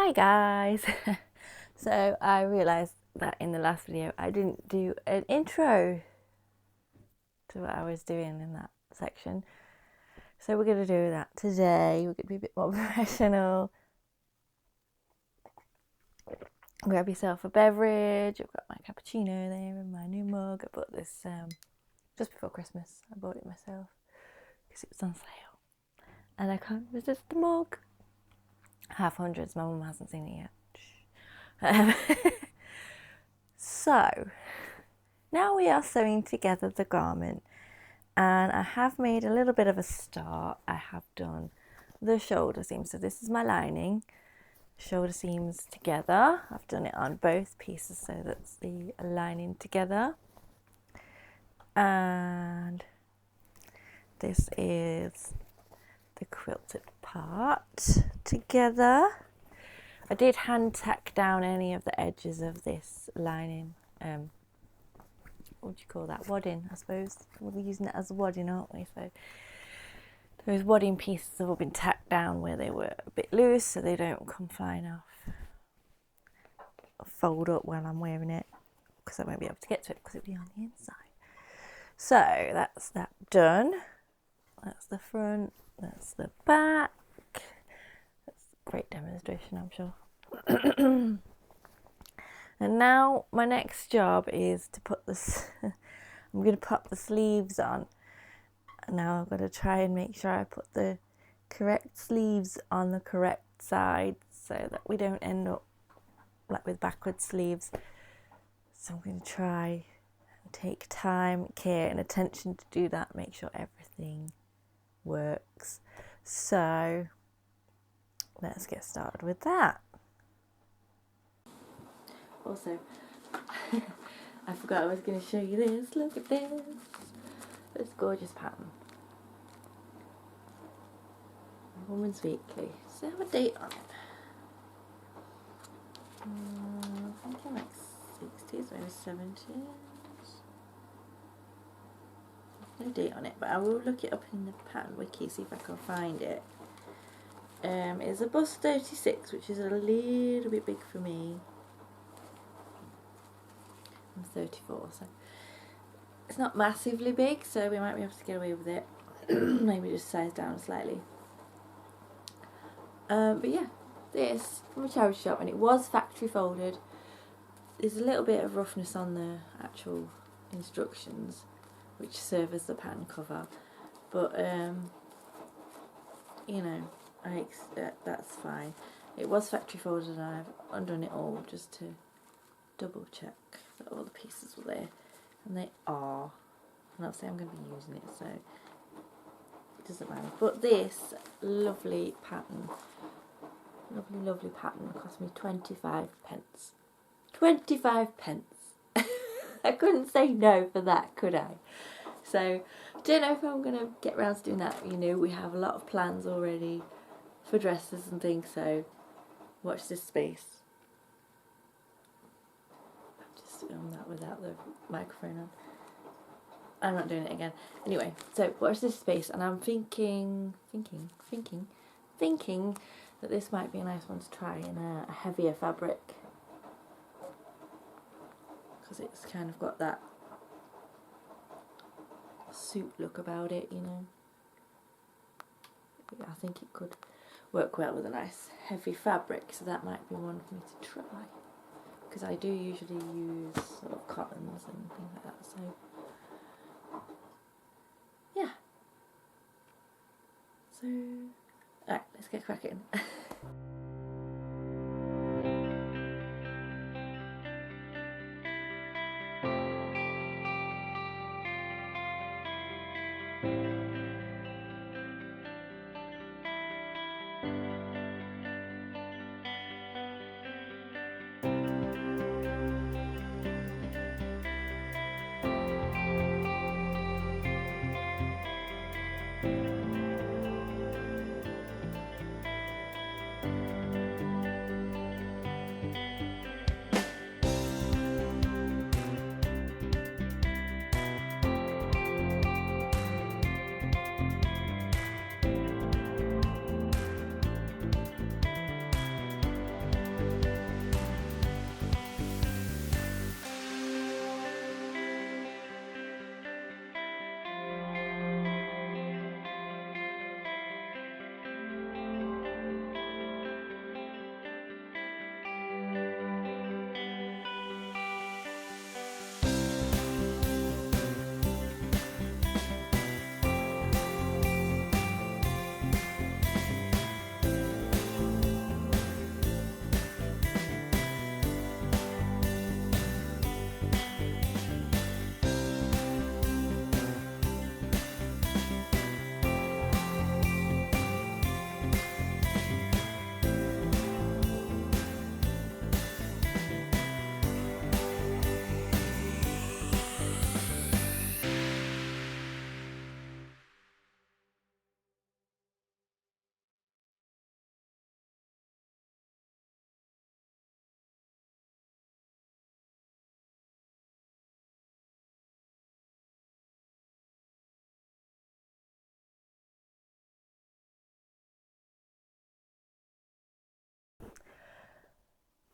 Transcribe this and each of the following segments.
Hi guys! So I realised that in the last video I didn't do an intro to what I was doing in that section. So we're going to do that today. We're going to be a bit more professional. Grab yourself a beverage. I've got my cappuccino there and my new mug. I bought this just before Christmas. I bought it myself because it was on sale. And I can't resist the mug. Half hundreds, my mum hasn't seen it yet. So, now we are sewing together the garment, and I have made a little bit of a start. I have done the shoulder seam, so this is my lining, shoulder seams together. I've done it on both pieces, so that's the lining together, and this is the quilted part together. I did hand tack down any of the edges of this lining. What would you call that? Wadding, I suppose. We're using it as wadding, aren't we? So those wadding pieces have all been tacked down where they were a bit loose, so they don't come flying off. I'll fold up while I'm wearing it because I won't be able to get to it because it'll be on the inside. So that's that done. That's the front. That's the back. That's a great demonstration, I'm sure. And now my next job is to put this, I'm going to pop the sleeves on. And now I've got to try and make sure I put the correct sleeves on the correct side so that we don't end up like with backward sleeves. So I'm going to try and take time, care and attention to do that, make sure everything works. So let's get started with that. Also, I forgot I was going to show you this. Look at this gorgeous pattern. Woman's Weekly. Does it have a date on it? I'm thinking like 60s or 70s. No date on it, but I will look it up in the pattern wiki, see if I can find it. It's a bust 36, which is a little bit big for me. I'm 34, so it's not massively big, so we might be able to get away with it. Maybe just size down slightly. But yeah, this from a charity shop, and it was factory folded. There's a little bit of roughness on the actual instructions, which serve as the pattern cover, but you know, that's fine. It was factory folded, and I've undone it all just to double check that all the pieces were there, and they are. And obviously I'm going to be using it, so it doesn't matter. But this lovely pattern, lovely pattern cost me 25 pence. 25 pence. I couldn't say no for that, could I? So don't know if I'm going to get round to doing that. You know, we have a lot of plans already for dresses and things, so watch this space. Film that without the microphone on. I'm not doing it again. Anyway, so watch this space, and I'm thinking that this might be a nice one to try in a heavier fabric, because it's kind of got that suit look about it, you know. I think it could work well with a nice heavy fabric, so that might be one for me to try. Because I do usually use sort of cottons and things like that, so yeah. So, alright, let's get cracking.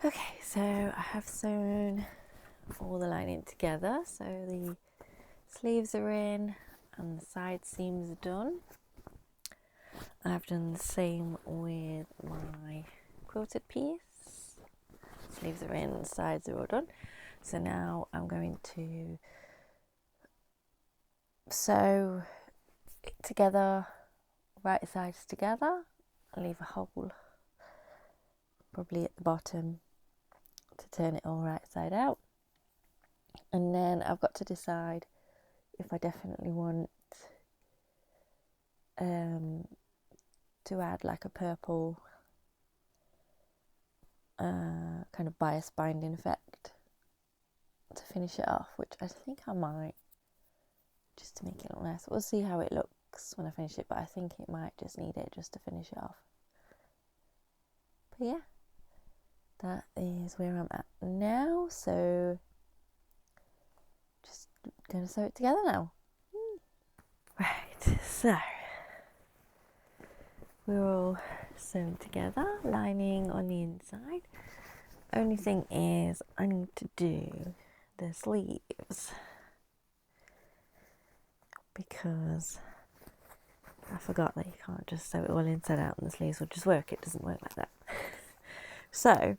Okay, so I have sewn all the lining together, so the sleeves are in and the side seams are done. I've done the same with my quilted piece. Sleeves are in, sides are all done. So now I'm going to sew it together, right sides together. I'll leave a hole probably at the bottom to turn it all right side out. And then I've got to decide if I definitely want to add like a purple kind of bias binding effect to finish it off, which I think I might, just to make it look nice. We'll see how it looks when I finish it, but I think it might just need it just to finish it off. But yeah, that is where I'm at now, so just gonna sew it together now. Right, so we're all sewn together, lining on the inside. Only thing is I need to do the sleeves because I forgot that you can't just sew it all inside out and the sleeves will just work. It doesn't work like that. So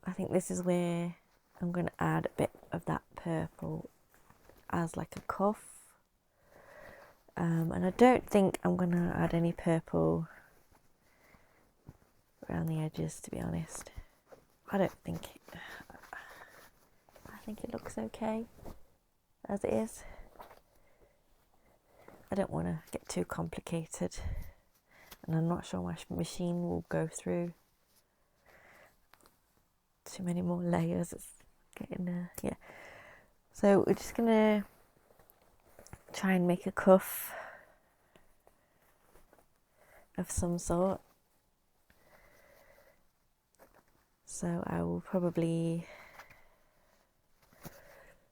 I think this is where I'm going to add a bit of that purple as like a cuff. And I don't think I'm going to add any purple around the edges, to be honest. I think it looks okay as it is. I don't want to get too complicated, and I'm not sure my machine will go through too many more layers. It's getting yeah. So we're just gonna try and make a cuff of some sort. So I will probably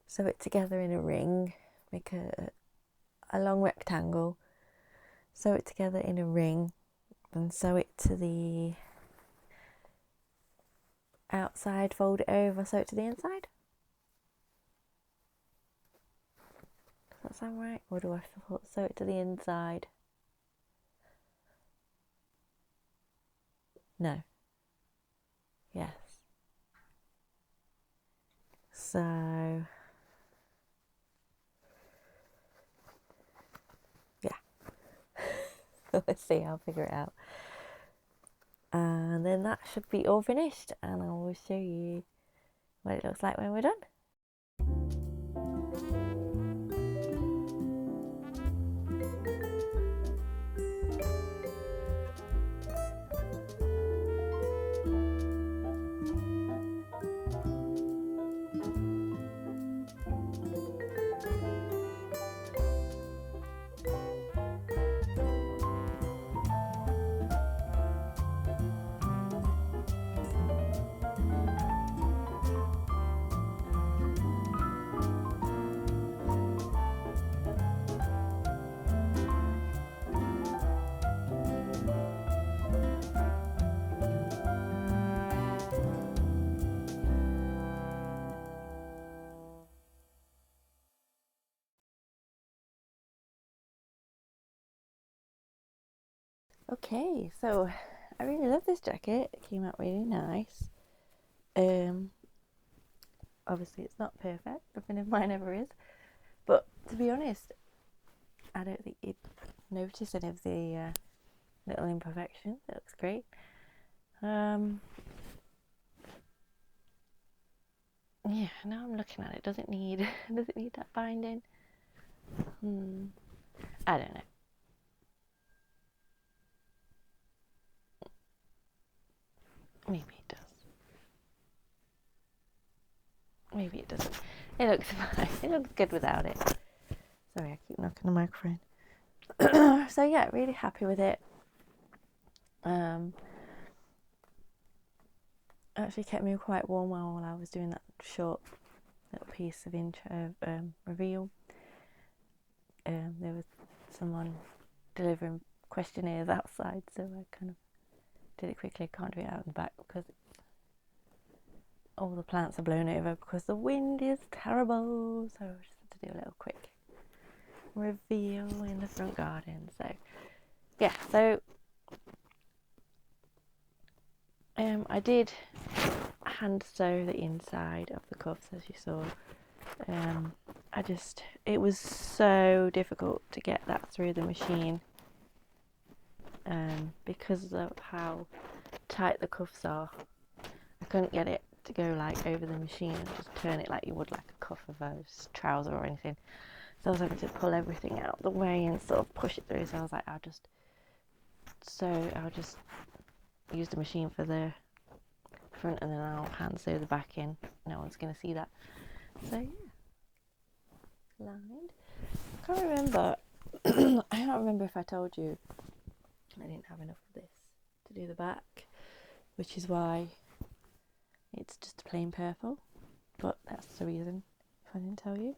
sew it together in a ring, make a long rectangle, sew it together in a ring, and sew it to the outside, fold it over, sew it to the inside. Does that sound right? Or do I have to sew it to the inside? No. Yes. So let's see, I'll figure it out. And then that should be all finished, and I will show you what it looks like when we're done. Okay, so I really love this jacket. It came out really nice. Obviously it's not perfect, nothing of mine ever is, but to be honest, I don't think you'd notice any of the little imperfections. It looks great. Yeah, now I'm looking at it. Does it need that binding? I don't know. Maybe it does. Maybe it doesn't. It looks fine. It looks good without it. Sorry, I keep knocking the microphone. So yeah, really happy with it. Actually kept me quite warm while I was doing that short little piece of intro reveal. There was someone delivering questionnaires outside, so I kind of did it quickly. I can't do it out in the back because all the plants are blown over because the wind is terrible. So I just had to do a little quick reveal in the front garden. So yeah, so I did hand sew the inside of the cuffs, as you saw. It was so difficult to get that through the machine because of how tight the cuffs are. I couldn't get it to go like over the machine and just turn it like you would like a cuff of a trouser or anything. So I was having to pull everything out the way and sort of push it through. So I was like, I'll just use the machine for the front and then I'll hand sew the back in. No one's going to see that. So yeah, lined. I can't remember. I can't remember if I told you I didn't have enough of this to do the back, which is why it's just plain purple. But that's the reason if I didn't tell you.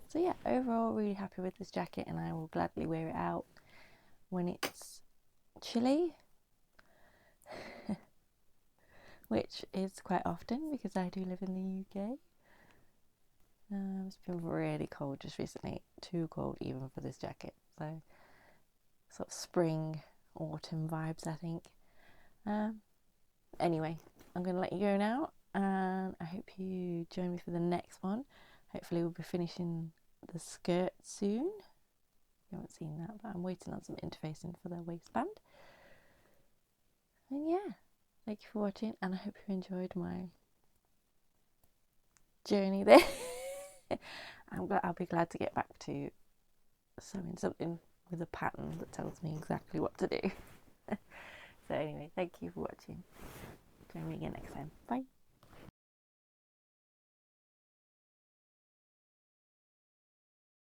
So yeah, overall really happy with this jacket, and I will gladly wear it out when it's chilly, which is quite often because I do live in the UK. It's been really cold just recently, too cold even for this jacket. So sort of spring, autumn vibes, I think. Anyway, I'm going to let you go now, and I hope you join me for the next one. Hopefully we'll be finishing the skirt soon. You haven't seen that, but I'm waiting on some interfacing for the waistband. And yeah, thank you for watching, and I hope you enjoyed my journey there. I'll be glad to get back to sewing something with a pattern that tells me exactly what to do. So anyway, thank you for watching. Join me again next time. Bye.